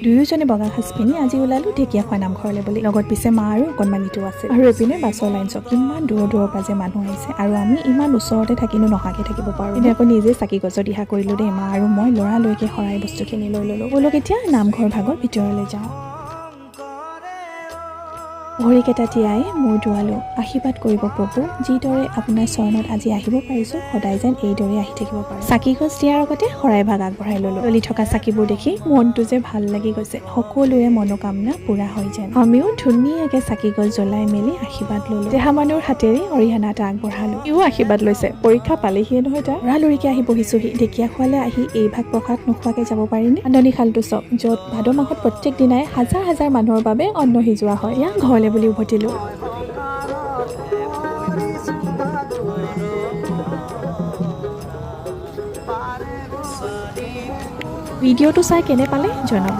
দুয়োজনে বগা সাজ পিন্ধি আজি ওলালোঁ ঢেকীয়াখোৱা নামঘৰলৈ বুলি। লগত পিছে মা আৰু অকণমানিটো আছে। আৰু এইপিনে বাছৰ লাইন চক, কিমান দূৰৰ পৰা যে মানুহ আহিছে। আৰু আমি ইমান ওচৰতে থাকিনো নহাকৈ থাকিব পাৰোঁ। এতিয়া আকৌ নিজে চাকি গছত দিহা কৰিলোঁ দেই। মা আৰু মই লৰালৰিকৈ শৰাই বস্তুখিনি লৈ ল'লোঁ। বোলো এতিয়া নামঘৰ ভাগৰ ভিতৰলৈ যাওঁ। ভৰিকেইটা তিয়াই মূৰ ধোৱালোঁ। আশীৰ্বাদ কৰিব প্ৰভু, যিদৰে আপোনাৰ চৰণত আজি আহিব পাৰিছোঁ, সদায় যেন এইদৰে আহি থাকিব পাৰোঁ। চাকি গছ দিয়াৰ আগতে শৰাই ভাগ আগবঢ়াই ল'লোঁ। জ্বলি থকা চাকিবোৰ দেখি মনটো যে ভাল লাগি গৈছে। সকলোৰে মনোকামনা পূৰা হৈ যেন। আমিও ধুনীয়াকৈ চাকি গছ জ্বলাই মেলি আশীৰ্বাদ ল'লোঁ। দেহা মানুহৰ হাতেৰে অৰিহণা এটা আগবঢ়ালোঁ। সিও আশীৰ্বাদ লৈছে। পৰীক্ষা পালেহিয়ে নহয় তাই। লৰালৰিকৈ আহি বহিছোহি। ঢেকীয়াখোৱালৈ আহি এই ভাগ প্ৰসাদ নোখোৱাকৈ যাব পাৰিনে? আন্দনি খালটো চক, য'ত ভাদ মাহত প্ৰত্যেক দিনাই হাজাৰ হাজাৰ মানুহৰ বাবে অন্ন সিজোৱা হয়। ইয়াক ঘৰলৈ বুলি উভতিলোঁ। ভিডিঅ'টো চাই কেনে পালে জনাব।